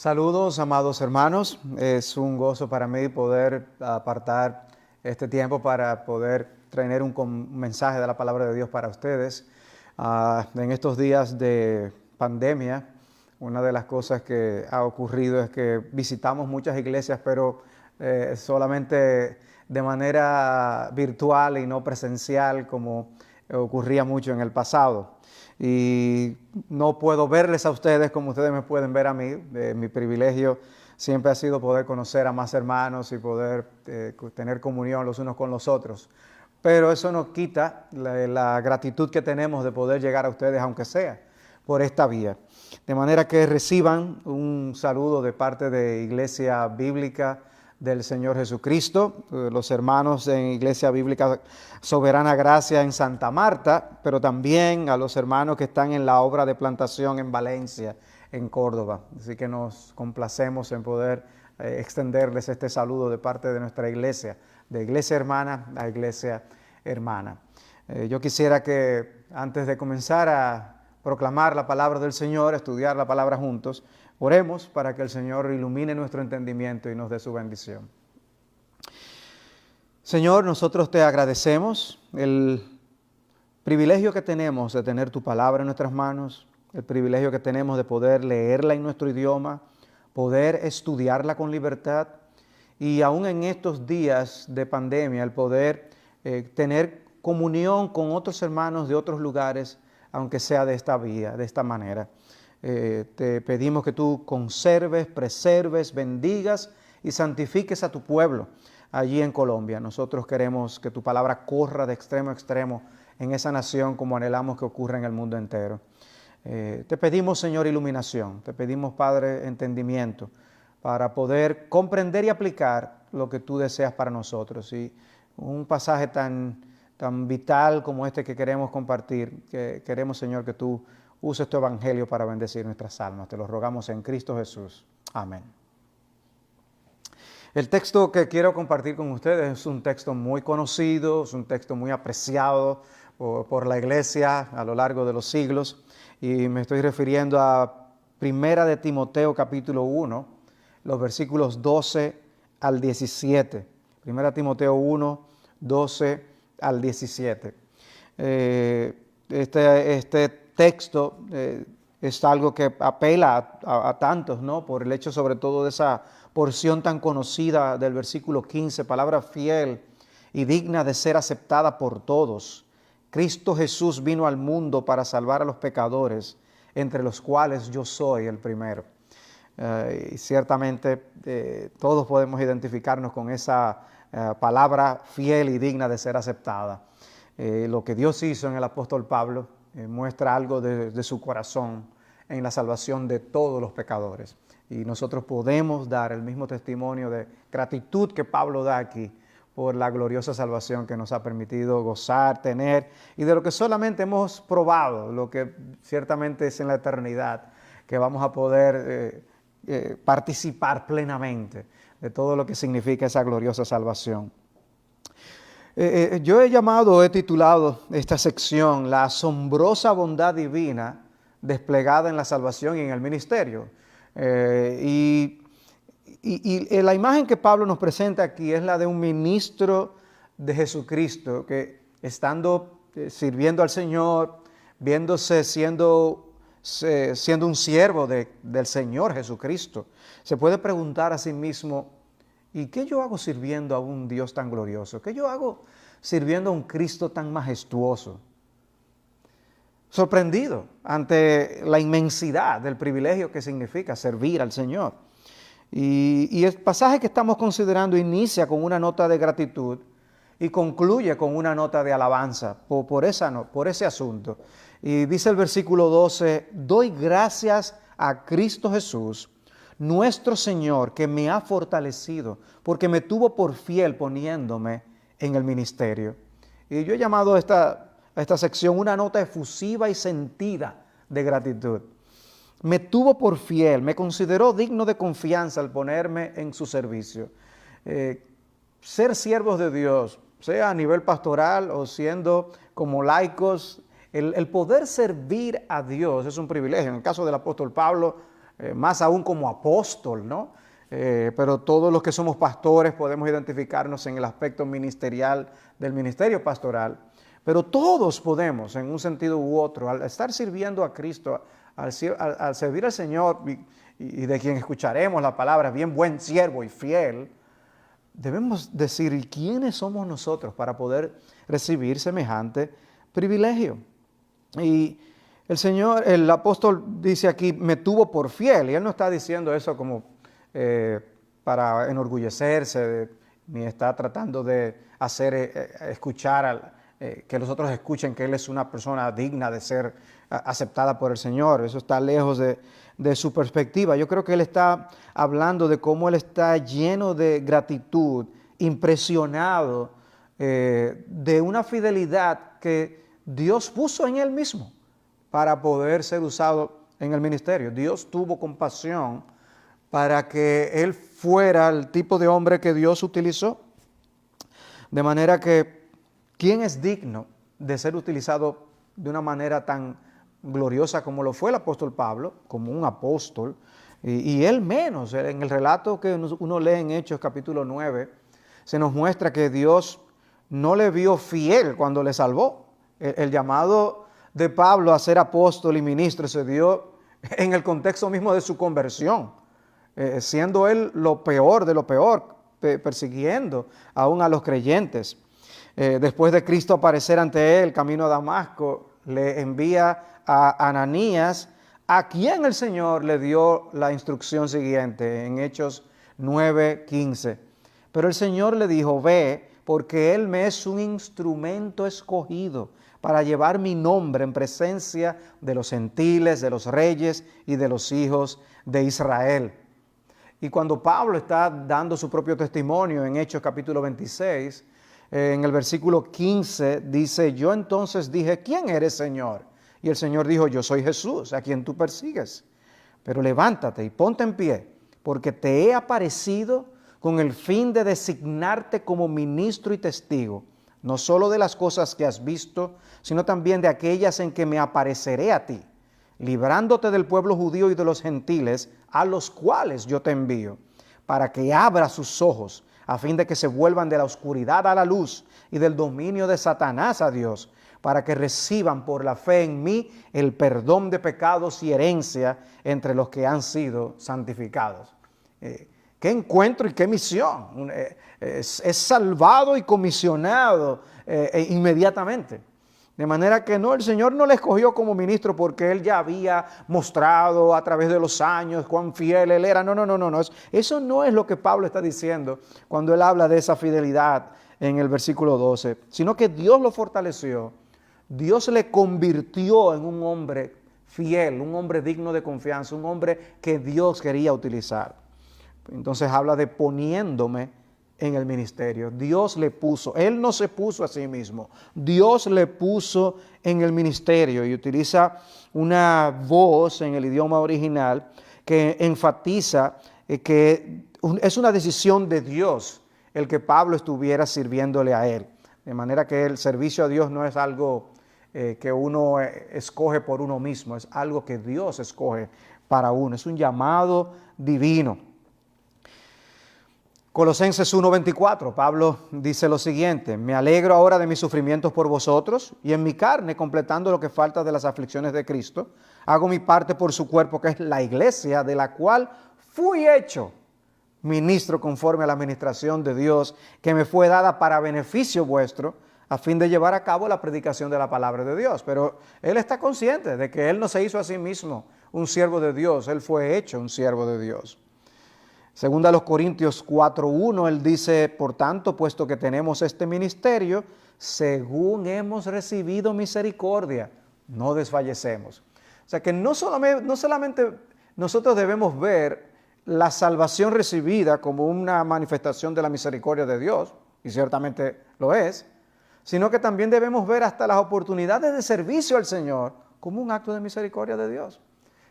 Saludos, amados hermanos. Es un gozo para mí poder apartar este tiempo para poder traer un mensaje de la palabra de Dios para ustedes. En estos días de pandemia, una de las cosas que ha ocurrido es que visitamos muchas iglesias, pero solamente de manera virtual y no presencial como ocurría mucho en el pasado. Y no puedo verles a ustedes como ustedes me pueden ver a mí. Mi privilegio siempre ha sido poder conocer a más hermanos y poder tener comunión los unos con los otros. Pero eso no quita la gratitud que tenemos de poder llegar a ustedes, aunque sea por esta vía. De manera que reciban un saludo de parte de Iglesia Bíblica del Señor Jesucristo, los hermanos en Iglesia Bíblica Soberana Gracia en Santa Marta, pero también a los hermanos que están en la obra de plantación en Valencia, en Córdoba. Así que nos complacemos en poder extenderles este saludo de parte de nuestra iglesia, de iglesia hermana a iglesia hermana. Yo quisiera que antes de comenzar a proclamar la palabra del Señor, estudiar la palabra juntos, oremos para que el Señor ilumine nuestro entendimiento y nos dé su bendición. Señor, nosotros te agradecemos el privilegio que tenemos de tener tu palabra en nuestras manos, el privilegio que tenemos de poder leerla en nuestro idioma, poder estudiarla con libertad y aún en estos días de pandemia, el poder tener comunión con otros hermanos de otros lugares, aunque sea de esta vía, de esta manera. Te pedimos que tú conserves, preserves, bendigas y santifiques a tu pueblo allí en Colombia. Nosotros queremos que tu palabra corra de extremo a extremo en esa nación como anhelamos que ocurra en el mundo entero. Te pedimos, Señor, iluminación. Te pedimos, Padre, entendimiento para poder comprender y aplicar lo que tú deseas para nosotros. Y un pasaje tan vital como este que queremos compartir, que queremos, Señor, que tú uses tu evangelio para bendecir nuestras almas. Te lo rogamos en Cristo Jesús. Amén. El texto que quiero compartir con ustedes es un texto muy conocido, es un texto muy apreciado por la iglesia a lo largo de los siglos. Y me estoy refiriendo a Primera de Timoteo capítulo 1, los versículos 12 al 17. Primera de Timoteo 1, 12 al 17. Este texto es algo que apela a tantos, ¿no? Por el hecho sobre todo de esa porción tan conocida del versículo 15, palabra fiel y digna de ser aceptada por todos. Cristo Jesús vino al mundo para salvar a los pecadores, entre los cuales yo soy el primero. Y ciertamente todos podemos identificarnos con esa palabra fiel y digna de ser aceptada. Lo que Dios hizo en el apóstol Pablo muestra algo de su corazón en la salvación de todos los pecadores. Y nosotros podemos dar el mismo testimonio de gratitud que Pablo da aquí por la gloriosa salvación que nos ha permitido gozar, tener, y de lo que solamente hemos probado, lo que ciertamente es en la eternidad, que vamos a poder participar plenamente de todo lo que significa esa gloriosa salvación. Yo he titulado esta sección La asombrosa bondad divina desplegada en la salvación y en el ministerio. Y la imagen que Pablo nos presenta aquí es la de un ministro de Jesucristo que estando sirviendo al Señor, viéndose siendo un siervo del Señor Jesucristo, se puede preguntar a sí mismo, ¿y qué yo hago sirviendo a un Dios tan glorioso? ¿Qué yo hago sirviendo a un Cristo tan majestuoso? Sorprendido ante la inmensidad del privilegio que significa servir al Señor. Y el pasaje que estamos considerando inicia con una nota de gratitud y concluye con una nota de alabanza por ese asunto. Y dice el versículo 12, doy gracias a Cristo Jesús, nuestro Señor, que me ha fortalecido, porque me tuvo por fiel poniéndome en el ministerio. Y yo he llamado a esta sección una nota efusiva y sentida de gratitud. Me tuvo por fiel, me consideró digno de confianza al ponerme en su servicio. Ser siervos de Dios, sea a nivel pastoral o siendo como laicos, el poder servir a Dios es un privilegio. En el caso del apóstol Pablo, más aún como apóstol, ¿no? Pero todos los que somos pastores podemos identificarnos en el aspecto ministerial del ministerio pastoral. Pero todos podemos, en un sentido u otro, al estar sirviendo a Cristo, al servir al Señor y de quien escucharemos la palabra, bien buen siervo y fiel, debemos decir, ¿y quiénes somos nosotros para poder recibir semejante privilegio? Y el apóstol dice aquí, me tuvo por fiel, y él no está diciendo eso como para enorgullecerse, ni está tratando de hacer escuchar que los otros escuchen que él es una persona digna de ser aceptada por el Señor. Eso está lejos de su perspectiva. Yo creo que él está hablando de cómo él está lleno de gratitud, impresionado de una fidelidad que Dios puso en él mismo para poder ser usado en el ministerio. Dios tuvo compasión para que él fuera el tipo de hombre que Dios utilizó. De manera que, ¿quién es digno de ser utilizado de una manera tan gloriosa como lo fue el apóstol Pablo, como un apóstol? Y él menos. En el relato que uno lee en Hechos capítulo 9, se nos muestra que Dios no le vio fiel cuando le salvó. El llamado de Pablo a ser apóstol y ministro se dio en el contexto mismo de su conversión, siendo él lo peor de lo peor, persiguiendo aún a los creyentes. Después de Cristo aparecer ante él camino a Damasco, le envía a Ananías, a quien el Señor le dio la instrucción siguiente en Hechos 9:15. Pero el Señor le dijo, ve, porque él me es un instrumento escogido para llevar mi nombre en presencia de los gentiles, de los reyes y de los hijos de Israel. Y cuando Pablo está dando su propio testimonio en Hechos capítulo 26, en el versículo 15 dice, yo entonces dije, ¿quién eres, Señor? Y el Señor dijo, yo soy Jesús, a quien tú persigues. Pero levántate y ponte en pie, porque te he aparecido con el fin de designarte como ministro y testigo, no solo de las cosas que has visto, sino también de aquellas en que me apareceré a ti, librándote del pueblo judío y de los gentiles, a los cuales yo te envío, para que abra sus ojos, a fin de que se vuelvan de la oscuridad a la luz y del dominio de Satanás a Dios, para que reciban por la fe en mí el perdón de pecados y herencia entre los que han sido santificados. Qué encuentro y qué misión. Es salvado y comisionado inmediatamente. De manera que no, el Señor no le escogió como ministro porque él ya había mostrado a través de los años cuán fiel él era. No. Eso no es lo que Pablo está diciendo cuando él habla de esa fidelidad en el versículo 12, sino que Dios lo fortaleció. Dios le convirtió en un hombre fiel, un hombre digno de confianza, un hombre que Dios quería utilizar. Entonces habla de poniéndome en el ministerio. Dios le puso, él no se puso a sí mismo, Dios le puso en el ministerio y utiliza una voz en el idioma original que enfatiza que es una decisión de Dios el que Pablo estuviera sirviéndole a él. De manera que el servicio a Dios no es algo que uno escoge por uno mismo, es algo que Dios escoge para uno, es un llamado divino. Colosenses 1:24, Pablo dice lo siguiente, me alegro ahora de mis sufrimientos por vosotros y en mi carne, completando lo que falta de las aflicciones de Cristo, hago mi parte por su cuerpo, que es la iglesia, de la cual fui hecho ministro conforme a la administración de Dios, que me fue dada para beneficio vuestro, a fin de llevar a cabo la predicación de la palabra de Dios. Pero él está consciente de que él no se hizo a sí mismo un siervo de Dios, él fue hecho un siervo de Dios. Según a los Corintios 4:1, él dice, por tanto, puesto que tenemos este ministerio, según hemos recibido misericordia, no desfallecemos. O sea que no solamente nosotros debemos ver la salvación recibida como una manifestación de la misericordia de Dios, y ciertamente lo es, sino que también debemos ver hasta las oportunidades de servicio al Señor como un acto de misericordia de Dios.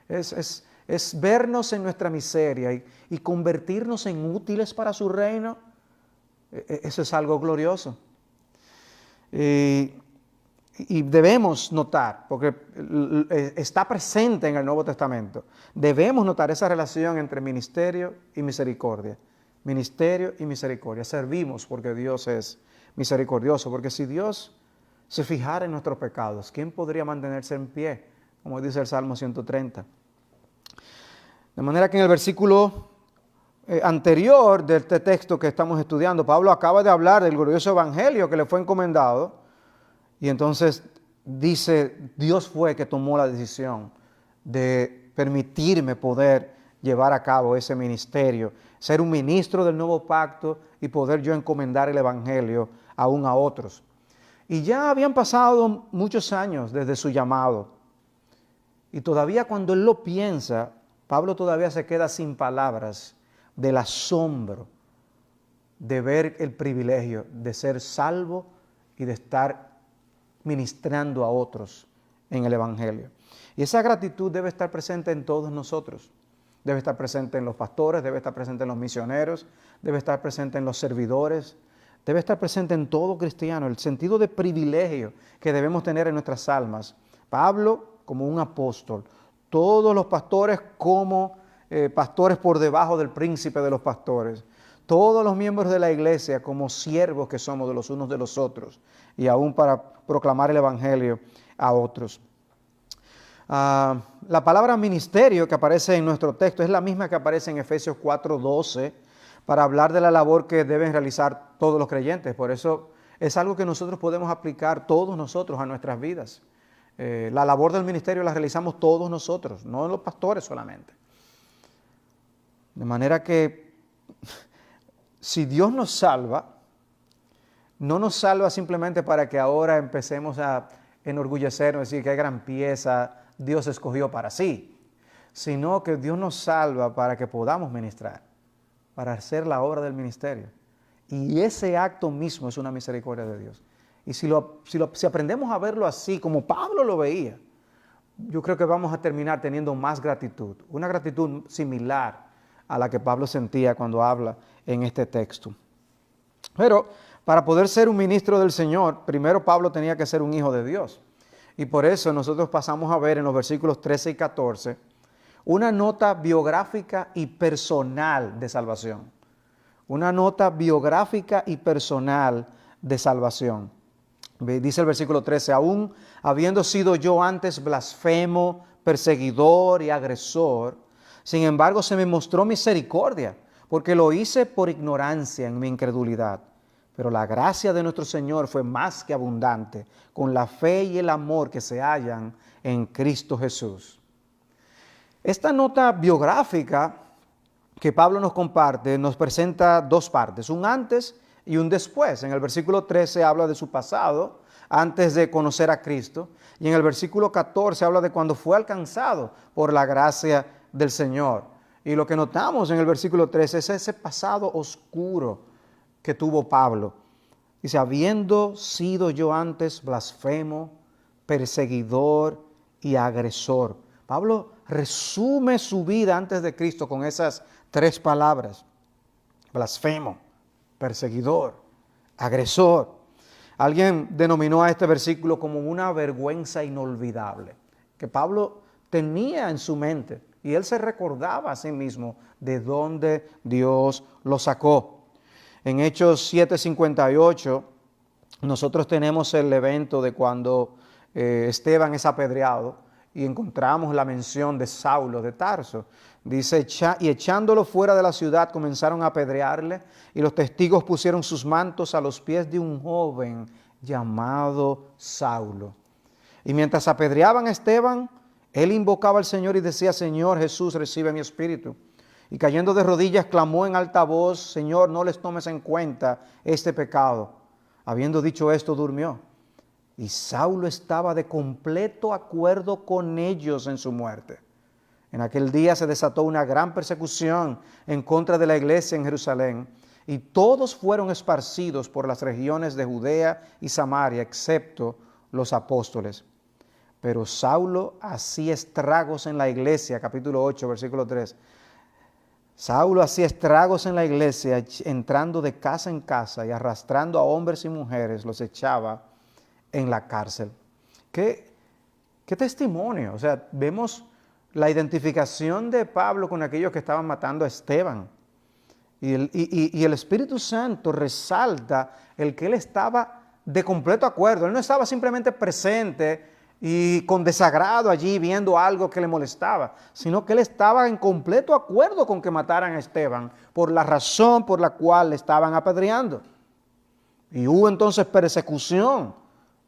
Es vernos en nuestra miseria y convertirnos en útiles para su reino. Eso es algo glorioso. Y y debemos notar, porque está presente en el Nuevo Testamento, debemos notar esa relación entre ministerio y misericordia. Ministerio y misericordia. Servimos porque Dios es misericordioso, porque si Dios se fijara en nuestros pecados, ¿quién podría mantenerse en pie? Como dice el Salmo 130. De manera que en el versículo anterior de este texto que estamos estudiando, Pablo acaba de hablar del glorioso evangelio que le fue encomendado, y entonces dice, Dios fue que tomó la decisión de permitirme poder llevar a cabo ese ministerio, ser un ministro del nuevo pacto y poder yo encomendar el evangelio aún a otros. Y ya habían pasado muchos años desde su llamado. Y todavía cuando él lo piensa, Pablo todavía se queda sin palabras del asombro de ver el privilegio de ser salvo y de estar ministrando a otros en el evangelio. Y esa gratitud debe estar presente en todos nosotros. Debe estar presente en los pastores, debe estar presente en los misioneros, debe estar presente en los servidores, debe estar presente en todo cristiano, el sentido de privilegio que debemos tener en nuestras almas. Pablo como un apóstol, todos los pastores como pastores por debajo del príncipe de los pastores, todos los miembros de la iglesia como siervos que somos de los unos de los otros y aún para proclamar el evangelio a otros. La palabra ministerio que aparece en nuestro texto es la misma que aparece en Efesios 4:12 para hablar de la labor que deben realizar todos los creyentes. Por eso es algo que nosotros podemos aplicar todos nosotros a nuestras vidas. La labor del ministerio la realizamos todos nosotros, no los pastores solamente. De manera que si Dios nos salva, no nos salva simplemente para que ahora empecemos a enorgullecernos, decir que gran pieza Dios escogió para sí, sino que Dios nos salva para que podamos ministrar, para hacer la obra del ministerio. Y ese acto mismo es una misericordia de Dios. Y si aprendemos a verlo así, como Pablo lo veía, yo creo que vamos a terminar teniendo más gratitud, una gratitud similar a la que Pablo sentía cuando habla en este texto. Pero para poder ser un ministro del Señor, primero Pablo tenía que ser un hijo de Dios. Y por eso nosotros pasamos a ver en los versículos 13 y 14 una nota biográfica y personal de salvación. Una nota biográfica y personal de salvación. Dice el versículo 13, aún habiendo sido yo antes blasfemo, perseguidor y agresor, sin embargo se me mostró misericordia, porque lo hice por ignorancia en mi incredulidad. Pero la gracia de nuestro Señor fue más que abundante, con la fe y el amor que se hallan en Cristo Jesús. Esta nota biográfica que Pablo nos comparte nos presenta dos partes, un antes y un después. En el versículo 13 habla de su pasado, antes de conocer a Cristo, y en el versículo 14 habla de cuando fue alcanzado por la gracia del Señor. Y lo que notamos en el versículo 13 es ese pasado oscuro que tuvo Pablo. Dice, habiendo sido yo antes blasfemo, perseguidor y agresor. Pablo resume su vida antes de Cristo con esas tres palabras: blasfemo, perseguidor, agresor. Alguien denominó a este versículo como una vergüenza inolvidable que Pablo tenía en su mente, y él se recordaba a sí mismo de dónde Dios lo sacó. En Hechos 7:58 nosotros tenemos el evento de cuando Esteban es apedreado y encontramos la mención de Saulo de Tarso. Dice, y echándolo fuera de la ciudad comenzaron a apedrearle, y los testigos pusieron sus mantos a los pies de un joven llamado Saulo. Y mientras apedreaban a Esteban, él invocaba al Señor y decía, Señor Jesús, recibe mi espíritu. Y cayendo de rodillas clamó en alta voz, Señor, no les tomes en cuenta este pecado. Habiendo dicho esto, durmió. Y Saulo estaba de completo acuerdo con ellos en su muerte. En aquel día se desató una gran persecución en contra de la iglesia en Jerusalén, y todos fueron esparcidos por las regiones de Judea y Samaria, excepto los apóstoles. Pero Saulo hacía estragos en la iglesia, capítulo 8, versículo 3. Saulo hacía estragos en la iglesia, entrando de casa en casa y arrastrando a hombres y mujeres, los echaba en la cárcel. qué testimonio. O sea, vemos la identificación de Pablo con aquellos que estaban matando a Esteban. Y el Espíritu Santo resalta el que él estaba de completo acuerdo. Él no estaba simplemente presente y con desagrado allí viendo algo que le molestaba, sino que él estaba en completo acuerdo con que mataran a Esteban por la razón por la cual le estaban apedreando. Y hubo entonces persecución.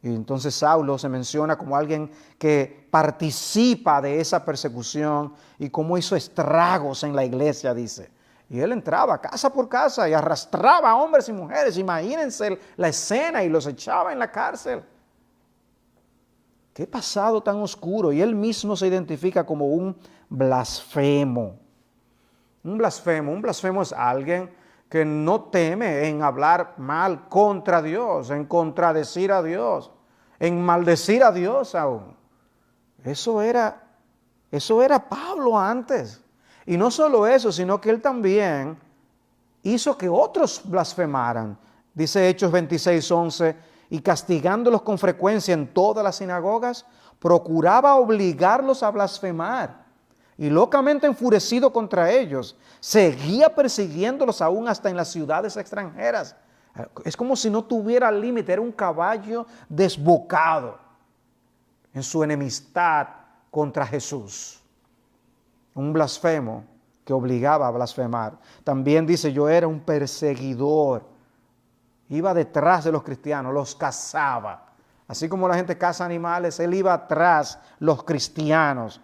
Y entonces Saulo se menciona como alguien que participa de esa persecución y cómo hizo estragos en la iglesia, dice. Y él entraba casa por casa y arrastraba a hombres y mujeres. Imagínense la escena, y los echaba en la cárcel. Qué pasado tan oscuro. Y él mismo se identifica como un blasfemo. Un blasfemo es alguien que no teme en hablar mal contra Dios, en contradecir a Dios, en maldecir a Dios aún. Eso era Pablo antes. Y no solo eso, sino que él también hizo que otros blasfemaran. Dice Hechos 26:11, y castigándolos con frecuencia en todas las sinagogas, procuraba obligarlos a blasfemar. Y locamente enfurecido contra ellos, seguía persiguiéndolos aún hasta en las ciudades extranjeras. Es como si no tuviera límite, era un caballo desbocado en su enemistad contra Jesús. Un blasfemo que obligaba a blasfemar. También dice, yo era un perseguidor. Iba detrás de los cristianos, los cazaba. Así como la gente caza animales, él iba atrás los cristianos.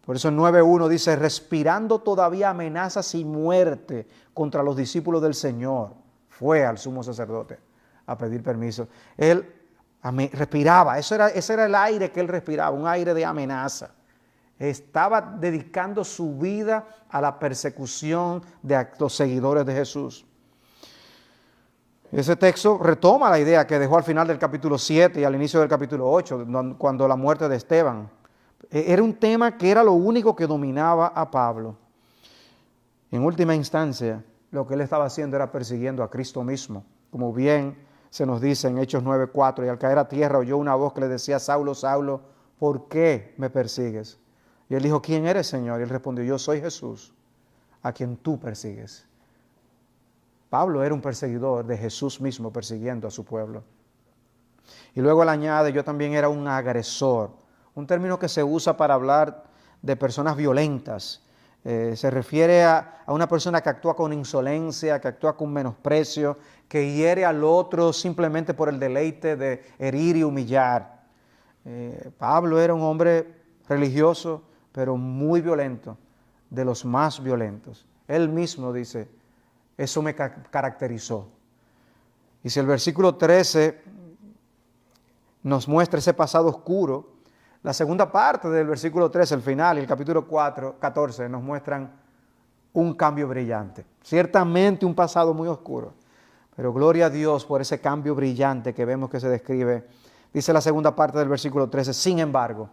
Por eso en 9:1 dice, respirando todavía amenazas y muerte contra los discípulos del Señor, fue al sumo sacerdote a pedir permiso. Él respiraba, ese era el aire que él respiraba, un aire de amenaza. Estaba dedicando su vida a la persecución de los seguidores de Jesús. Ese texto retoma la idea que dejó al final del capítulo 7 y al inicio del capítulo 8, cuando la muerte de Esteban. Era un tema que era lo único que dominaba a Pablo. En última instancia, lo que él estaba haciendo era persiguiendo a Cristo mismo. Como bien se nos dice en Hechos 9:4, y al caer a tierra oyó una voz que le decía, Saulo, Saulo, ¿por qué me persigues? Y él dijo, ¿quién eres, Señor? Y él respondió, yo soy Jesús, a quien tú persigues. Pablo era un perseguidor de Jesús mismo, persiguiendo a su pueblo. Y luego él añade, yo también era un agresor, un término que se usa para hablar de personas violentas. Se refiere a una persona que actúa con insolencia, que actúa con menosprecio, que hiere al otro simplemente por el deleite de herir y humillar. Pablo era un hombre religioso, pero muy violento, de los más violentos. Él mismo dice, eso me caracterizó. Y si el versículo 13 nos muestra ese pasado oscuro, la segunda parte del versículo 13, el final, y el capítulo 14 nos muestran un cambio brillante. Ciertamente un pasado muy oscuro, pero gloria a Dios por ese cambio brillante que vemos que se describe. Dice la segunda parte del versículo 13, sin embargo,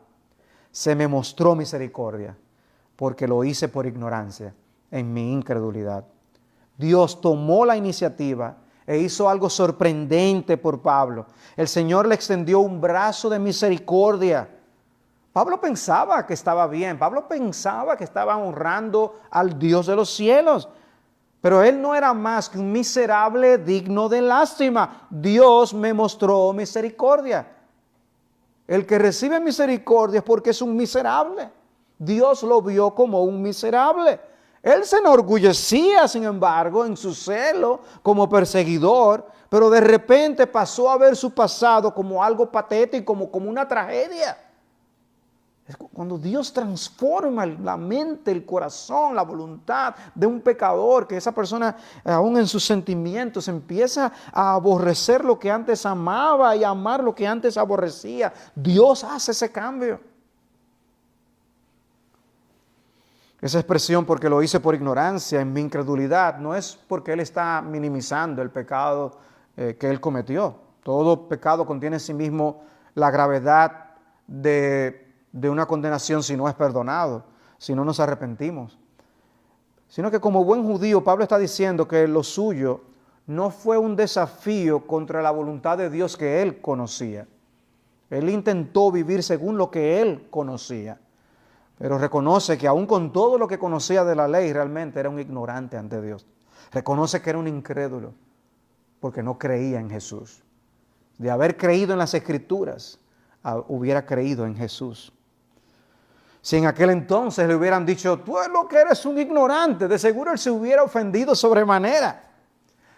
se me mostró misericordia, porque lo hice por ignorancia, en mi incredulidad. Dios tomó la iniciativa e hizo algo sorprendente por Pablo. El Señor le extendió un brazo de misericordia. Pablo pensaba que estaba bien, Pablo pensaba que estaba honrando al Dios de los cielos, pero él no era más que un miserable digno de lástima. Dios me mostró misericordia. El que recibe misericordia es porque es un miserable. Dios lo vio como un miserable. Él se enorgullecía, sin embargo, en su celo como perseguidor, pero de repente pasó a ver su pasado como algo patético, como una tragedia. Es cuando Dios transforma la mente, el corazón, la voluntad de un pecador, que esa persona, aún en sus sentimientos, empieza a aborrecer lo que antes amaba y a amar lo que antes aborrecía. Dios hace ese cambio. Esa expresión, porque lo hice por ignorancia, en mi incredulidad, no es porque Él está minimizando el pecado que Él cometió. Todo pecado contiene en sí mismo la gravedad de una condenación si no es perdonado, si no nos arrepentimos. Sino que como buen judío, Pablo está diciendo que lo suyo no fue un desafío contra la voluntad de Dios que él conocía. Él intentó vivir según lo que él conocía, pero reconoce que aún con todo lo que conocía de la ley, realmente era un ignorante ante Dios. Reconoce que era un incrédulo, porque no creía en Jesús. De haber creído en las Escrituras, hubiera creído en Jesús. Si en aquel entonces le hubieran dicho, tú es lo que eres un ignorante, de seguro él se hubiera ofendido sobremanera.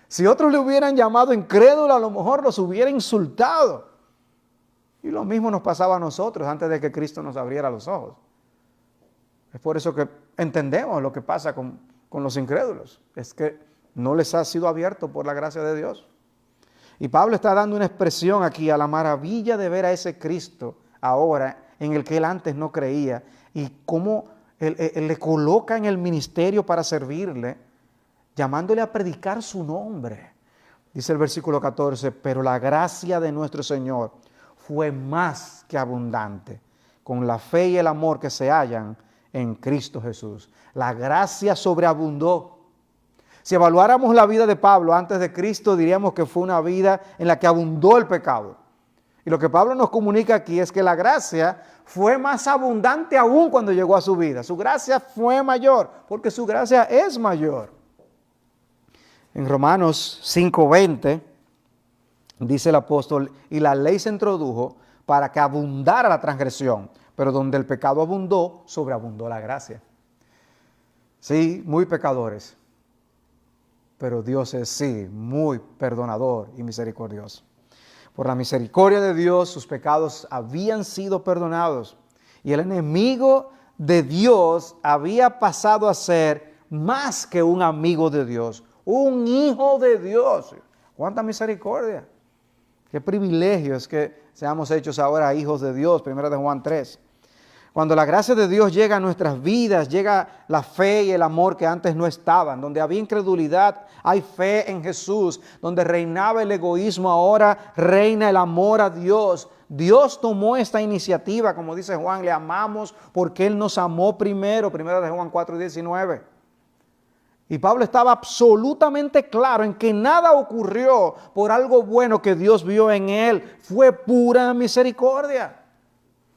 Si otros le hubieran llamado incrédulo, a lo mejor los hubiera insultado. Y lo mismo nos pasaba a nosotros antes de que Cristo nos abriera los ojos. Es por eso que entendemos lo que pasa con los incrédulos. Es que no les ha sido abierto por la gracia de Dios. Y Pablo está dando una expresión aquí a la maravilla de ver a ese Cristo ahora en el que él antes no creía y cómo él le coloca en el ministerio para servirle, llamándole a predicar su nombre. Dice el versículo 14, pero la gracia de nuestro Señor fue más que abundante con la fe y el amor que se hallan en Cristo Jesús. La gracia sobreabundó. Si evaluáramos la vida de Pablo antes de Cristo, diríamos que fue una vida en la que abundó el pecado. Y lo que Pablo nos comunica aquí es que la gracia fue más abundante aún cuando llegó a su vida. Su gracia fue mayor, porque su gracia es mayor. En Romanos 5:20 dice el apóstol, y la ley se introdujo para que abundara la transgresión, pero donde el pecado abundó, sobreabundó la gracia. Sí, muy pecadores, pero Dios es sí, muy perdonador y misericordioso. Por la misericordia de Dios, sus pecados habían sido perdonados y el enemigo de Dios había pasado a ser más que un amigo de Dios, un hijo de Dios. ¡Cuánta misericordia! ¡Qué privilegio es que seamos hechos ahora hijos de Dios! 1 Juan 3. Cuando la gracia de Dios llega a nuestras vidas, llega la fe y el amor que antes no estaban. Donde había incredulidad, hay fe en Jesús. Donde reinaba el egoísmo, ahora reina el amor a Dios. Dios tomó esta iniciativa, como dice Juan, le amamos porque Él nos amó primero. 1 Juan 4:19. Y Pablo estaba absolutamente claro en que nada ocurrió por algo bueno que Dios vio en él. Fue pura misericordia.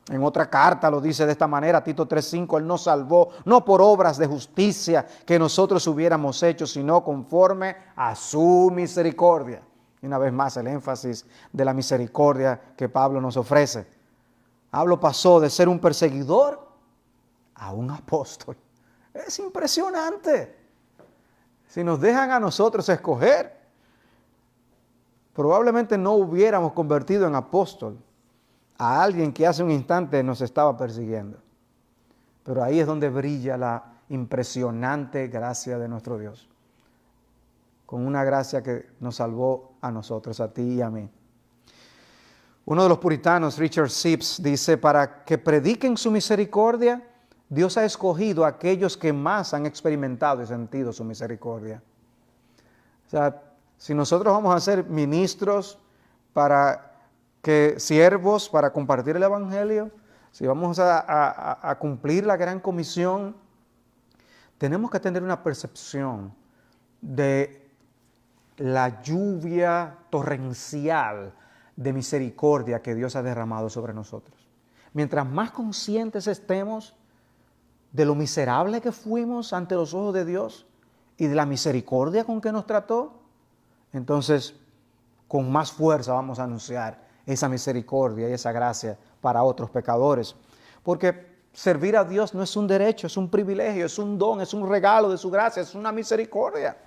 En otra carta lo dice de esta manera, Tito 3:5, Él nos salvó, no por obras de justicia que nosotros hubiéramos hecho, sino conforme a su misericordia. Y una vez más el énfasis de la misericordia que Pablo nos ofrece. Pablo pasó de ser un perseguidor a un apóstol. Es impresionante. Si nos dejan a nosotros escoger, probablemente no hubiéramos convertido en apóstol a alguien que hace un instante nos estaba persiguiendo. Pero ahí es donde brilla la impresionante gracia de nuestro Dios. Con una gracia que nos salvó a nosotros, a ti y a mí. Uno de los puritanos, Richard Sibbes, dice, para que prediquen su misericordia, Dios ha escogido a aquellos que más han experimentado y sentido su misericordia. O sea, si nosotros vamos a ser ministros siervos para compartir el Evangelio, si vamos a cumplir la gran comisión, tenemos que tener una percepción de la lluvia torrencial de misericordia que Dios ha derramado sobre nosotros. Mientras más conscientes estemos de lo miserable que fuimos ante los ojos de Dios y de la misericordia con que nos trató, entonces con más fuerza vamos a anunciar esa misericordia y esa gracia para otros pecadores. Porque servir a Dios no es un derecho, es un privilegio, es un don, es un regalo de su gracia, es una misericordia.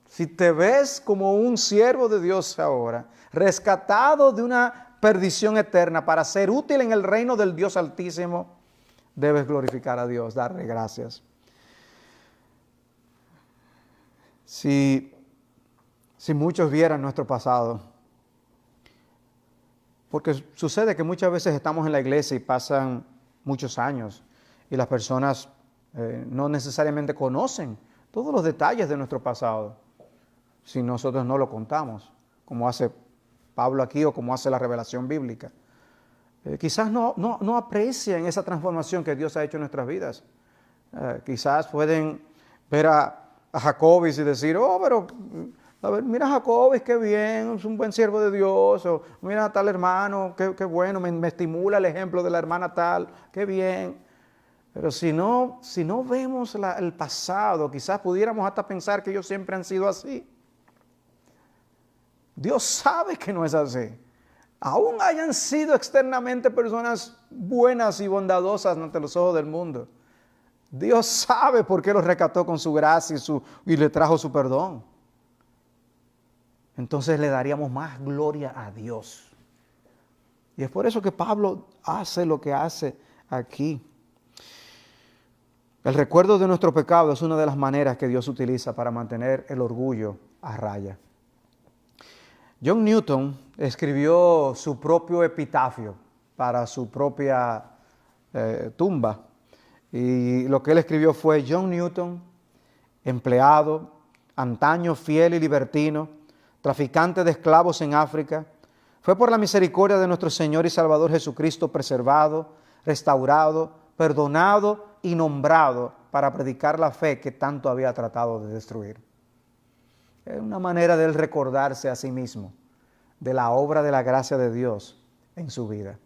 Si te ves como un siervo de Dios ahora, rescatado de una perdición eterna para ser útil en el reino del Dios Altísimo, debes glorificar a Dios, darle gracias. Si muchos vieran nuestro pasado, porque sucede que muchas veces estamos en la iglesia y pasan muchos años y las personas no necesariamente conocen todos los detalles de nuestro pasado, si nosotros no lo contamos, como hace Pablo aquí o como hace la revelación bíblica. Quizás no aprecian esa transformación que Dios ha hecho en nuestras vidas. Quizás pueden ver a Jacobis y decir, pero A ver, mira a Jacob, qué bien, es un buen siervo de Dios. O mira a tal hermano, qué bueno, me estimula el ejemplo de la hermana tal, qué bien. Pero si no vemos el pasado, quizás pudiéramos hasta pensar que ellos siempre han sido así. Dios sabe que no es así. Aún hayan sido externamente personas buenas y bondadosas ante los ojos del mundo, Dios sabe por qué los rescató con su gracia y le trajo su perdón. Entonces le daríamos más gloria a Dios. Y es por eso que Pablo hace lo que hace aquí. El recuerdo de nuestro pecado es una de las maneras que Dios utiliza para mantener el orgullo a raya. John Newton escribió su propio epitafio para su propia tumba. Y lo que él escribió fue: John Newton, empleado, antaño fiel y libertino, traficante de esclavos en África, fue por la misericordia de nuestro Señor y Salvador Jesucristo preservado, restaurado, perdonado y nombrado para predicar la fe que tanto había tratado de destruir. Es una manera de él recordarse a sí mismo de la obra de la gracia de Dios en su vida.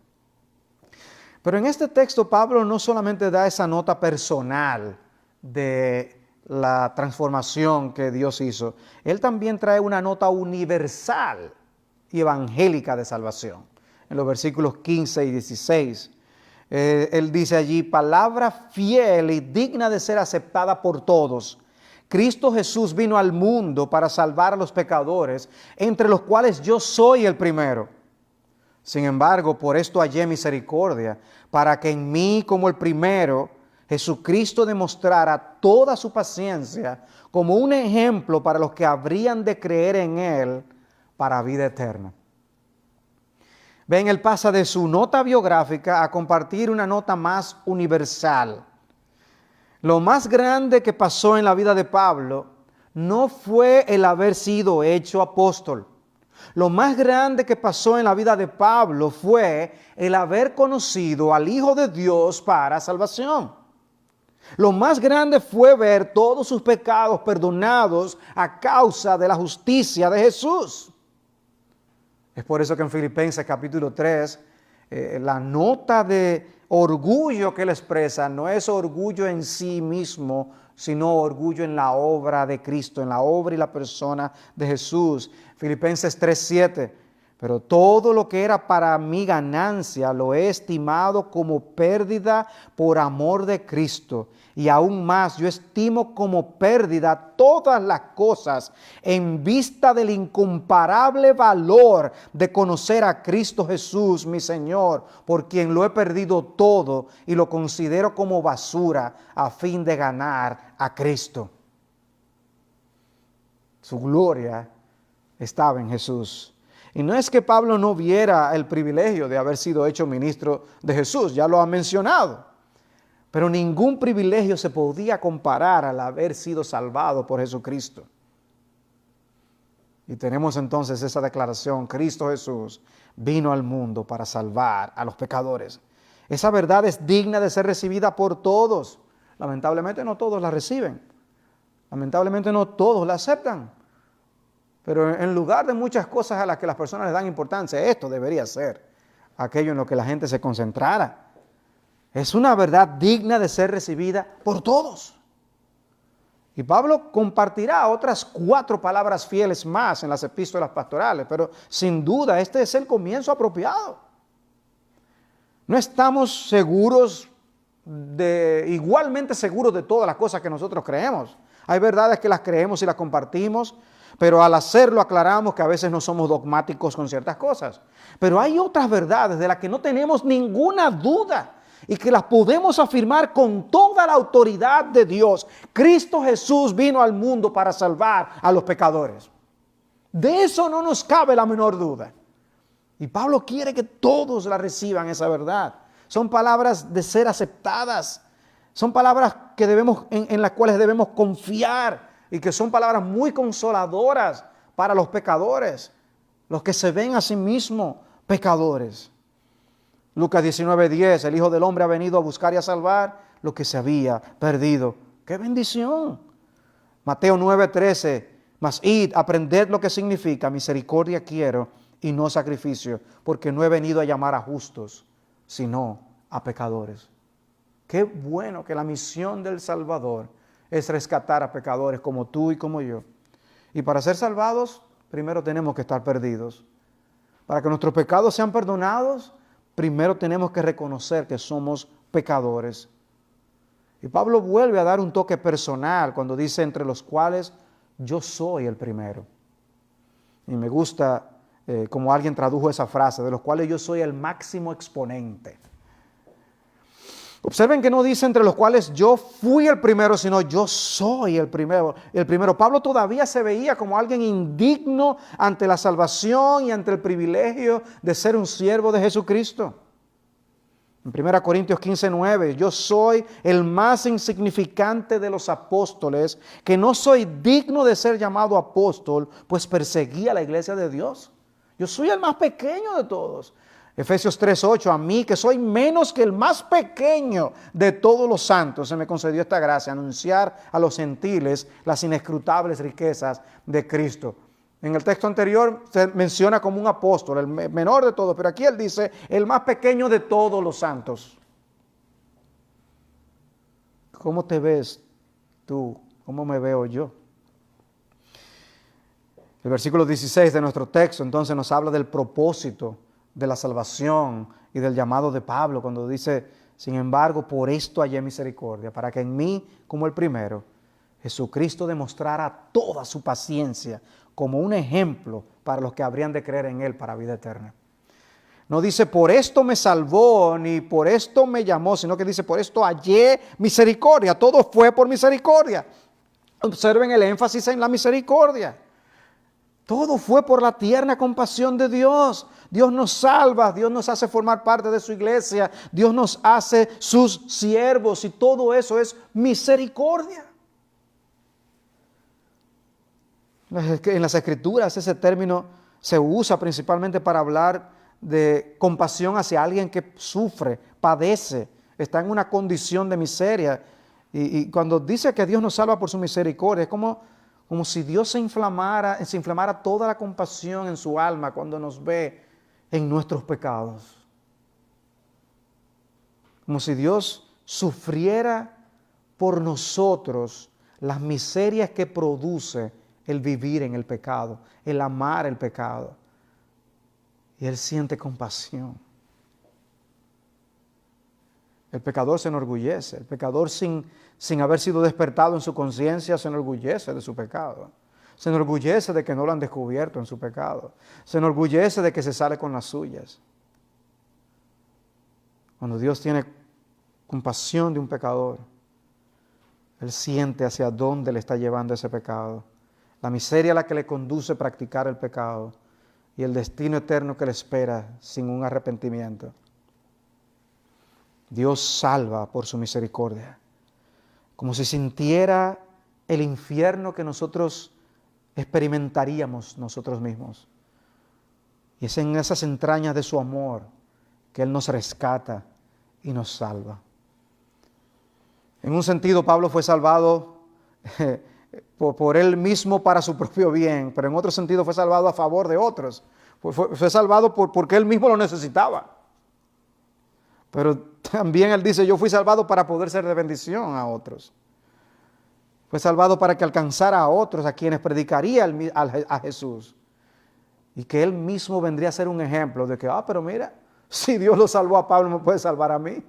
Pero en este texto Pablo no solamente da esa nota personal de la transformación que Dios hizo, él también trae una nota universal y evangélica de salvación. En los versículos 15 y 16, él dice allí: palabra fiel y digna de ser aceptada por todos. Cristo Jesús vino al mundo para salvar a los pecadores, entre los cuales yo soy el primero. Sin embargo, por esto hallé misericordia, para que en mí, como el primero, Jesucristo demostrara toda su paciencia como un ejemplo para los que habrían de creer en Él para vida eterna. Ven, él pasa de su nota biográfica a compartir una nota más universal. Lo más grande que pasó en la vida de Pablo no fue el haber sido hecho apóstol. Lo más grande que pasó en la vida de Pablo fue el haber conocido al Hijo de Dios para salvación. Lo más grande fue ver todos sus pecados perdonados a causa de la justicia de Jesús. Es por eso que en Filipenses capítulo 3, la nota de orgullo que él expresa no es orgullo en sí mismo, sino orgullo en la obra de Cristo, en la obra y la persona de Jesús. Filipenses 3:7, pero todo lo que era para mi ganancia lo he estimado como pérdida por amor de Cristo. Y aún más, yo estimo como pérdida todas las cosas en vista del incomparable valor de conocer a Cristo Jesús, mi Señor, por quien lo he perdido todo y lo considero como basura a fin de ganar a Cristo. Su gloria estaba en Jesús. Y no es que Pablo no viera el privilegio de haber sido hecho ministro de Jesús, ya lo ha mencionado. Pero ningún privilegio se podía comparar al haber sido salvado por Jesucristo. Y tenemos entonces esa declaración: Cristo Jesús vino al mundo para salvar a los pecadores. Esa verdad es digna de ser recibida por todos. Lamentablemente no todos la reciben. Lamentablemente no todos la aceptan. Pero en lugar de muchas cosas a las que las personas les dan importancia, esto debería ser aquello en lo que la gente se concentrara. Es una verdad digna de ser recibida por todos. Y Pablo compartirá otras 4 palabras fieles más en las epístolas pastorales, pero sin duda este es el comienzo apropiado. No estamos igualmente seguros de todas las cosas que nosotros creemos. Hay verdades que las creemos y las compartimos, pero al hacerlo aclaramos que a veces no somos dogmáticos con ciertas cosas. Pero hay otras verdades de las que no tenemos ninguna duda y que las podemos afirmar con toda la autoridad de Dios. Cristo Jesús vino al mundo para salvar a los pecadores. De eso no nos cabe la menor duda. Y Pablo quiere que todos la reciban, esa verdad. Son palabras de ser aceptadas. Son palabras que en las cuales debemos confiar y que son palabras muy consoladoras para los pecadores, los que se ven a sí mismos pecadores. Lucas 19:10, el Hijo del Hombre ha venido a buscar y a salvar lo que se había perdido. ¡Qué bendición! Mateo 9:13, Mas id, aprended lo que significa misericordia quiero y no sacrificio, porque no he venido a llamar a justos, sino a pecadores. Qué bueno que la misión del Salvador es rescatar a pecadores como tú y como yo. Y para ser salvados, primero tenemos que estar perdidos. Para que nuestros pecados sean perdonados, primero tenemos que reconocer que somos pecadores. Y Pablo vuelve a dar un toque personal cuando dice entre los cuales yo soy el primero. Y me gusta como alguien tradujo esa frase, de los cuales yo soy el máximo exponente. Observen que no dice entre los cuales yo fui el primero, sino yo soy el primero. Pablo todavía se veía como alguien indigno ante la salvación y ante el privilegio de ser un siervo de Jesucristo. En 1 Corintios 15:9, yo soy el más insignificante de los apóstoles, que no soy digno de ser llamado apóstol, pues perseguí a la iglesia de Dios. Yo soy el más pequeño de todos. Efesios 3:8, a mí que soy menos que el más pequeño de todos los santos, se me concedió esta gracia, anunciar a los gentiles las inescrutables riquezas de Cristo. En el texto anterior se menciona como un apóstol, el menor de todos, pero aquí él dice el más pequeño de todos los santos. ¿Cómo te ves tú? ¿Cómo me veo yo? El versículo 16 de nuestro texto entonces nos habla del propósito de la salvación y del llamado de Pablo cuando dice, sin embargo, por esto hallé misericordia, para que en mí, como el primero, Jesucristo demostrara toda su paciencia como un ejemplo para los que habrían de creer en Él para vida eterna. No dice, por esto me salvó, ni por esto me llamó, sino que dice, por esto hallé misericordia. Todo fue por misericordia. Observen el énfasis en la misericordia. Todo fue por la tierna compasión de Dios. Dios nos salva, Dios nos hace formar parte de su iglesia, Dios nos hace sus siervos y todo eso es misericordia. En las Escrituras ese término se usa principalmente para hablar de compasión hacia alguien que sufre, padece, está en una condición de miseria. Y cuando dice que Dios nos salva por su misericordia, es como si Dios se inflamara toda la compasión en su alma cuando nos ve en nuestros pecados. Como si Dios sufriera por nosotros las miserias que produce el vivir en el pecado, el amar el pecado. Y Él siente compasión. El pecador se enorgullece. El pecador sin haber sido despertado en su conciencia se enorgullece de su pecado. Se enorgullece de que no lo han descubierto en su pecado. Se enorgullece de que se sale con las suyas. Cuando Dios tiene compasión de un pecador, Él siente hacia dónde le está llevando ese pecado. La miseria a la que le conduce a practicar el pecado y el destino eterno que le espera sin un arrepentimiento. Dios salva por su misericordia, como si sintiera el infierno que nosotros experimentaríamos nosotros mismos. Y es en esas entrañas de su amor que Él nos rescata y nos salva. En un sentido, Pablo fue salvado por Él mismo para su propio bien, pero en otro sentido fue salvado a favor de otros. Fue salvado porque Él mismo lo necesitaba. Pero también Él dice, yo fui salvado para poder ser de bendición a otros. Fue salvado para que alcanzara a otros, a quienes predicaría a Jesús. Y que Él mismo vendría a ser un ejemplo de que, pero mira, si Dios lo salvó a Pablo, me puede salvar a mí.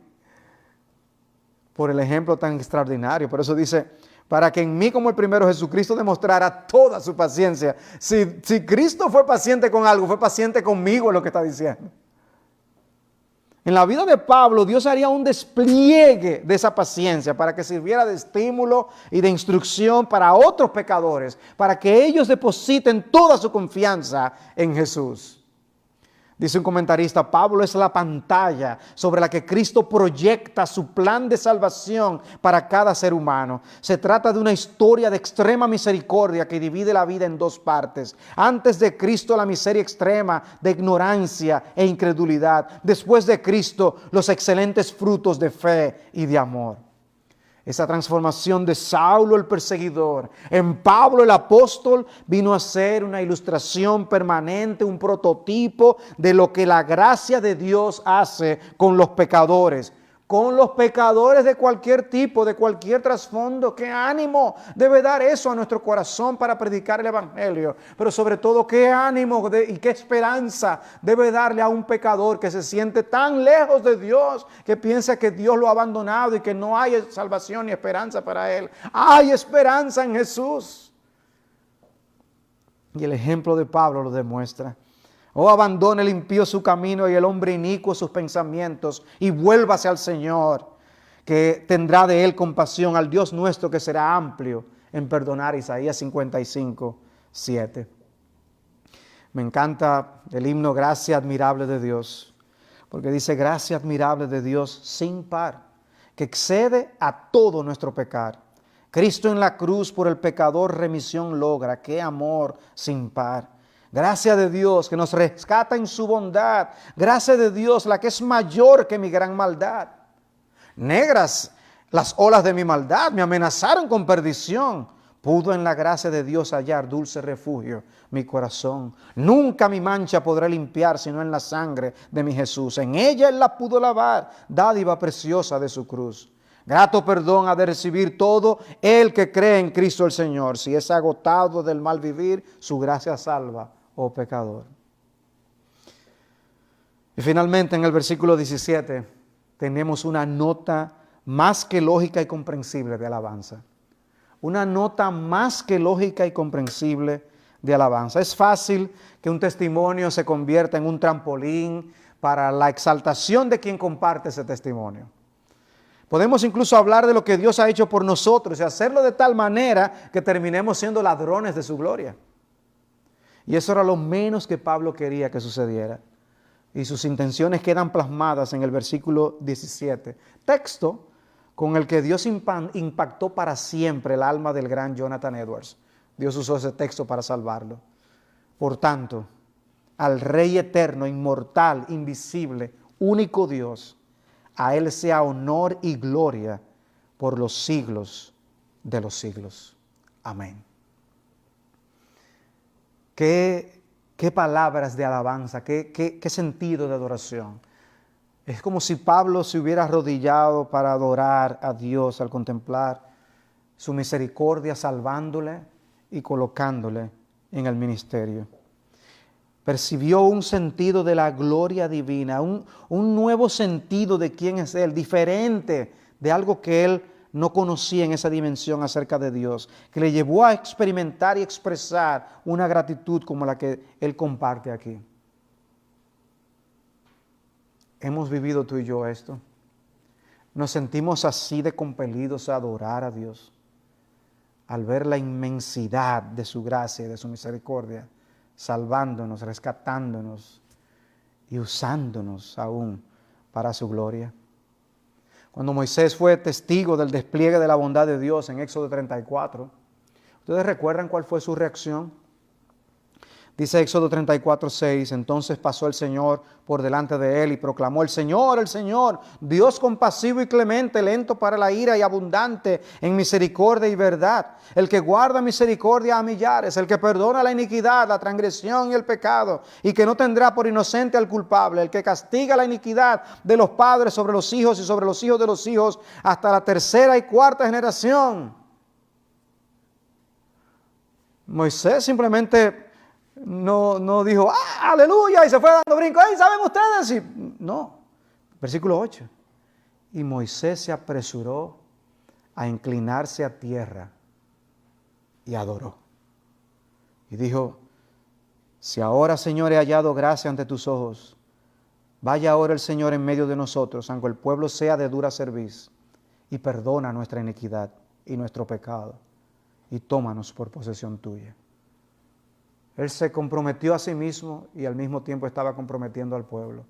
Por el ejemplo tan extraordinario. Por eso dice, para que en mí como el primero Jesucristo demostrara toda su paciencia. Si Cristo fue paciente con algo, fue paciente conmigo, es lo que está diciendo. En la vida de Pablo, Dios haría un despliegue de esa paciencia para que sirviera de estímulo y de instrucción para otros pecadores, para que ellos depositen toda su confianza en Jesús. Dice un comentarista, Pablo es la pantalla sobre la que Cristo proyecta su plan de salvación para cada ser humano. Se trata de una historia de extrema misericordia que divide la vida en dos partes. Antes de Cristo, la miseria extrema de ignorancia e incredulidad. Después de Cristo, los excelentes frutos de fe y de amor. Esa transformación de Saulo el perseguidor en Pablo el apóstol vino a ser una ilustración permanente, un prototipo de lo que la gracia de Dios hace con los pecadores. Con los pecadores de cualquier tipo, de cualquier trasfondo. ¡Qué ánimo debe dar eso a nuestro corazón para predicar el Evangelio! Pero sobre todo, ¡qué ánimo y qué esperanza debe darle a un pecador que se siente tan lejos de Dios, que piensa que Dios lo ha abandonado y que no hay salvación ni esperanza para él! ¡Hay esperanza en Jesús! Y el ejemplo de Pablo lo demuestra. Oh, abandone el impío su camino y el hombre inicuo sus pensamientos y vuélvase al Señor, que tendrá de él compasión, al Dios nuestro que será amplio en perdonar. Isaías 55, 7. Me encanta el himno Gracia admirable de Dios, porque dice: gracia admirable de Dios sin par, que excede a todo nuestro pecar. Cristo en la cruz por el pecador remisión logra. ¡Qué amor sin par! Gracia de Dios que nos rescata en su bondad. Gracia de Dios la que es mayor que mi gran maldad. Negras las olas de mi maldad me amenazaron con perdición. Pudo en la gracia de Dios hallar dulce refugio mi corazón. Nunca mi mancha podré limpiar sino en la sangre de mi Jesús. En ella Él la pudo lavar, dádiva preciosa de su cruz. Grato perdón ha de recibir todo el que cree en Cristo el Señor. Si es agotado del mal vivir, su gracia salva, oh pecador. Y finalmente en el versículo 17 tenemos una nota más que lógica y comprensible de alabanza. Una nota más que lógica y comprensible de alabanza. Es fácil que un testimonio se convierta en un trampolín para la exaltación de quien comparte ese testimonio. Podemos incluso hablar de lo que Dios ha hecho por nosotros y hacerlo de tal manera que terminemos siendo ladrones de su gloria. Y eso era lo menos que Pablo quería que sucediera. Y sus intenciones quedan plasmadas en el versículo 17. Texto con el que Dios impactó para siempre el alma del gran Jonathan Edwards. Dios usó ese texto para salvarlo. Por tanto, al Rey eterno, inmortal, invisible, único Dios, a Él sea honor y gloria por los siglos de los siglos. Amén. Qué palabras de alabanza, qué sentido de adoración. Es como si Pablo se hubiera arrodillado para adorar a Dios al contemplar su misericordia, salvándole y colocándole en el ministerio. Percibió un sentido de la gloria divina, un nuevo sentido de quién es Él, diferente de algo que él no conocía en esa dimensión acerca de Dios, que le llevó a experimentar y expresar una gratitud como la que él comparte aquí. ¿Hemos vivido tú y yo esto? ¿Nos sentimos así de compelidos a adorar a Dios al ver la inmensidad de su gracia y de su misericordia, salvándonos, rescatándonos y usándonos aún para su gloria? Cuando Moisés fue testigo del despliegue de la bondad de Dios en Éxodo 34, ¿ustedes recuerdan cuál fue su reacción? Dice Éxodo 34:6, entonces pasó el Señor por delante de él y proclamó: el Señor, Dios compasivo y clemente, lento para la ira y abundante en misericordia y verdad, el que guarda misericordia a millares, el que perdona la iniquidad, la transgresión y el pecado, y que no tendrá por inocente al culpable, el que castiga la iniquidad de los padres sobre los hijos y sobre los hijos de los hijos hasta la tercera y cuarta generación. Moisés simplemente no dijo, aleluya, y se fue dando brincos. ¿Saben ustedes? Y, no. Versículo 8. Y Moisés se apresuró a inclinarse a tierra y adoró. Y dijo: si ahora, Señor, he hallado gracia ante tus ojos, vaya ahora el Señor en medio de nosotros, aunque el pueblo sea de dura cerviz, y perdona nuestra iniquidad y nuestro pecado, y tómanos por posesión tuya. Él se comprometió a sí mismo y al mismo tiempo estaba comprometiendo al pueblo.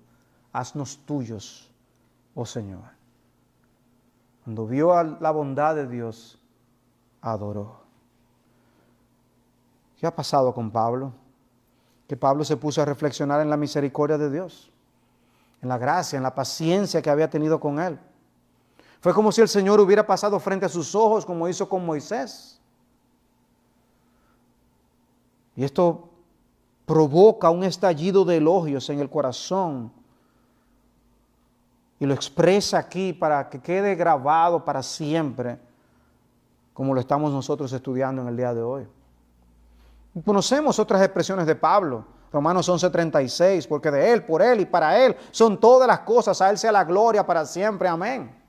Haznos tuyos, oh Señor. Cuando vio la bondad de Dios, adoró. ¿Qué ha pasado con Pablo? Que Pablo se puso a reflexionar en la misericordia de Dios, en la gracia, en la paciencia que había tenido con él. Fue como si el Señor hubiera pasado frente a sus ojos, como hizo con Moisés. Y esto provoca un estallido de elogios en el corazón. Y lo expresa aquí para que quede grabado para siempre, como lo estamos nosotros estudiando en el día de hoy. Conocemos otras expresiones de Pablo. Romanos 11:36, porque de Él, por Él y para Él son todas las cosas, a Él sea la gloria para siempre, amén.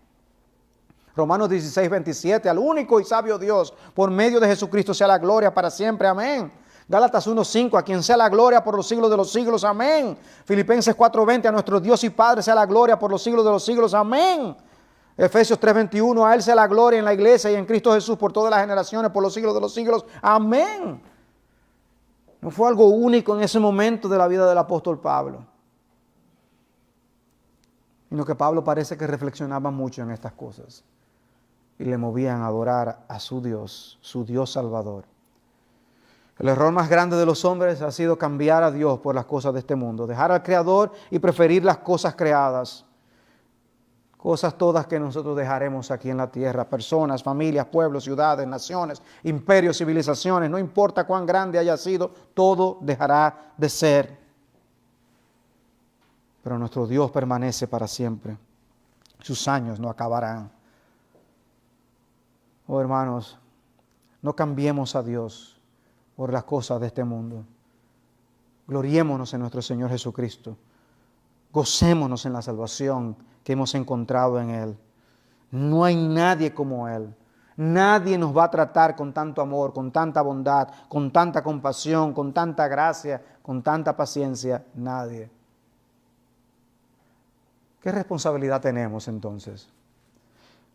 Romanos 16:27, al único y sabio Dios, por medio de Jesucristo sea la gloria para siempre, amén. Gálatas 1:5, a quien sea la gloria por los siglos de los siglos, amén. Filipenses 4:20, a nuestro Dios y Padre sea la gloria por los siglos de los siglos, amén. Efesios 3:21, a Él sea la gloria en la iglesia y en Cristo Jesús por todas las generaciones, por los siglos de los siglos, amén. No fue algo único en ese momento de la vida del apóstol Pablo, sino que Pablo parece que reflexionaba mucho en estas cosas y le movían a adorar a su Dios Salvador. El error más grande de los hombres ha sido cambiar a Dios por las cosas de este mundo, dejar al Creador y preferir las cosas creadas. Cosas todas que nosotros dejaremos aquí en la tierra, personas, familias, pueblos, ciudades, naciones, imperios, civilizaciones, no importa cuán grande haya sido, todo dejará de ser. Pero nuestro Dios permanece para siempre, sus años no acabarán. Oh hermanos, no cambiemos a Dios por las cosas de este mundo. Gloriémonos en nuestro Señor Jesucristo. Gocémonos en la salvación que hemos encontrado en Él. No hay nadie como Él. Nadie nos va a tratar con tanto amor, con tanta bondad, con tanta compasión, con tanta gracia, con tanta paciencia. Nadie. ¿Qué responsabilidad tenemos entonces?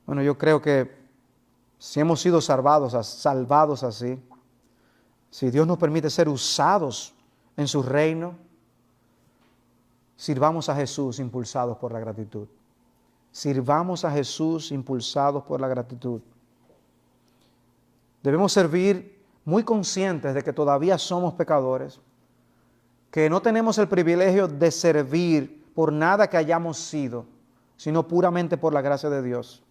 Bueno, yo creo que si hemos sido salvados así, si Dios nos permite ser usados en su reino, sirvamos a Jesús impulsados por la gratitud. Sirvamos a Jesús impulsados por la gratitud. Debemos servir muy conscientes de que todavía somos pecadores, que no tenemos el privilegio de servir por nada que hayamos sido, sino puramente por la gracia de Dios.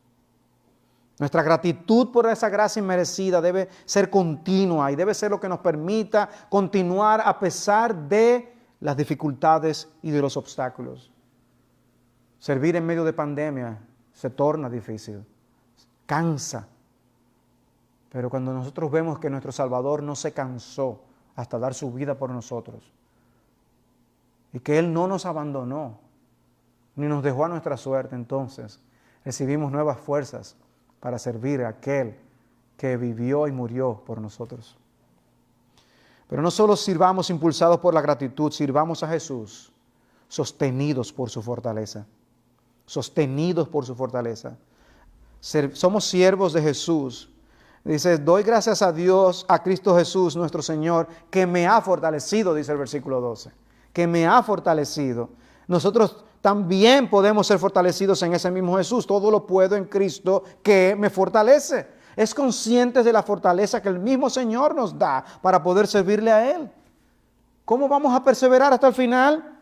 Nuestra gratitud por esa gracia inmerecida debe ser continua y debe ser lo que nos permita continuar a pesar de las dificultades y de los obstáculos. Servir en medio de pandemia se torna difícil, cansa. Pero cuando nosotros vemos que nuestro Salvador no se cansó hasta dar su vida por nosotros y que Él no nos abandonó ni nos dejó a nuestra suerte, entonces recibimos nuevas fuerzas para servir a aquel que vivió y murió por nosotros. Pero no solo sirvamos impulsados por la gratitud, sirvamos a Jesús sostenidos por su fortaleza. Sostenidos por su fortaleza. Somos siervos de Jesús. Dice, doy gracias a Dios, a Cristo Jesús, nuestro Señor, que me ha fortalecido, dice el versículo 12. Que me ha fortalecido. Nosotros también podemos ser fortalecidos en ese mismo Jesús. Todo lo puedo en Cristo que me fortalece. Es consciente de la fortaleza que el mismo Señor nos da para poder servirle a Él. ¿Cómo vamos a perseverar hasta el final?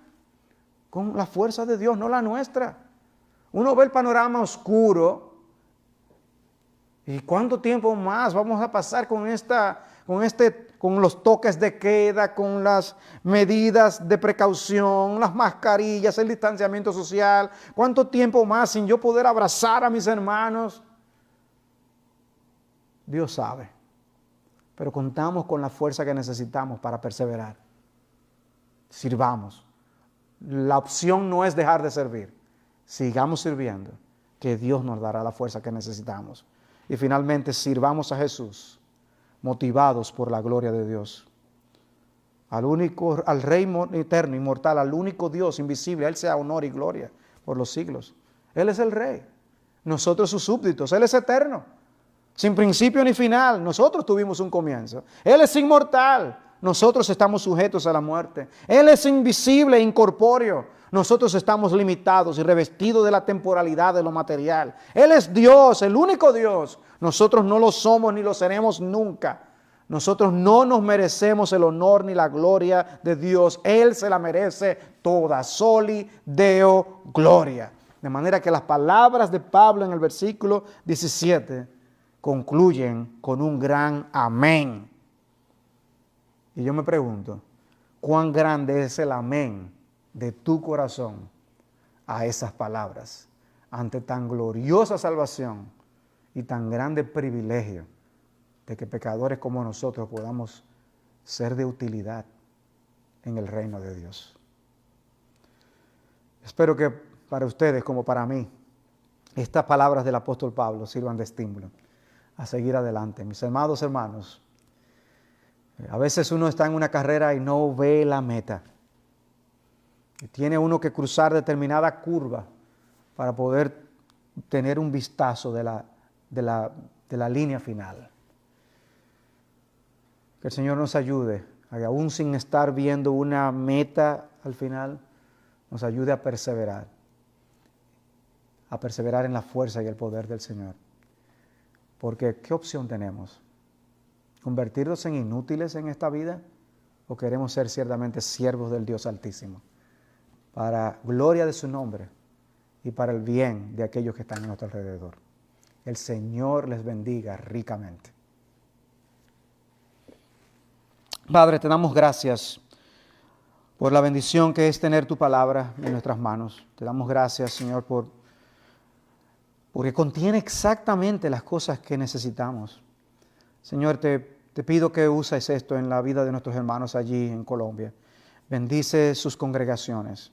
Con la fuerza de Dios, no la nuestra. Uno ve el panorama oscuro. ¿Y cuánto tiempo más vamos a pasar con los toques de queda, con las medidas de precaución, las mascarillas, el distanciamiento social? ¿Cuánto tiempo más sin yo poder abrazar a mis hermanos? Dios sabe. Pero contamos con la fuerza que necesitamos para perseverar. Sirvamos. La opción no es dejar de servir. Sigamos sirviendo, que Dios nos dará la fuerza que necesitamos. Y finalmente sirvamos a Jesús, motivados por la gloria de Dios. Al Rey eterno, inmortal, al único Dios invisible, a Él sea honor y gloria por los siglos. Él es el Rey, nosotros sus súbditos, Él es eterno, sin principio ni final. Nosotros tuvimos un comienzo. Él es inmortal, nosotros estamos sujetos a la muerte. Él es invisible e incorpóreo. Nosotros estamos limitados y revestidos de la temporalidad de lo material. Él es Dios, el único Dios. Nosotros no lo somos ni lo seremos nunca. Nosotros no nos merecemos el honor ni la gloria de Dios. Él se la merece toda. Soli Deo Gloria. De manera que las palabras de Pablo en el versículo 17 concluyen con un gran amén. Y yo me pregunto, ¿cuán grande es el amén de tu corazón a esas palabras ante tan gloriosa salvación y tan grande privilegio de que pecadores como nosotros podamos ser de utilidad en el reino de Dios? Espero que para ustedes como para mí estas palabras del apóstol Pablo sirvan de estímulo a seguir adelante. Mis amados hermanos, a veces uno está en una carrera y no ve la meta. Y tiene uno que cruzar determinada curva para poder tener un vistazo de la línea final. Que el Señor nos ayude, a que aún sin estar viendo una meta al final, nos ayude a perseverar en la fuerza y el poder del Señor. Porque ¿qué opción tenemos? ¿Convertirnos en inútiles en esta vida? ¿O queremos ser ciertamente siervos del Dios Altísimo? Para gloria de su nombre y para el bien de aquellos que están a nuestro alrededor. El Señor les bendiga ricamente. Padre, te damos gracias por la bendición que es tener tu palabra en nuestras manos. Te damos gracias, Señor, porque contiene exactamente las cosas que necesitamos. Señor, te pido que uses esto en la vida de nuestros hermanos allí en Colombia. Bendice sus congregaciones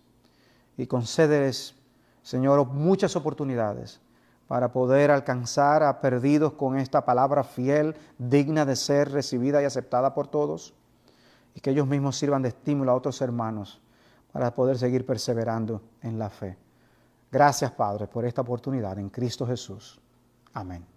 y concédeles, Señor, muchas oportunidades para poder alcanzar a perdidos con esta palabra fiel, digna de ser recibida y aceptada por todos, y que ellos mismos sirvan de estímulo a otros hermanos para poder seguir perseverando en la fe. Gracias, Padre, por esta oportunidad en Cristo Jesús. Amén.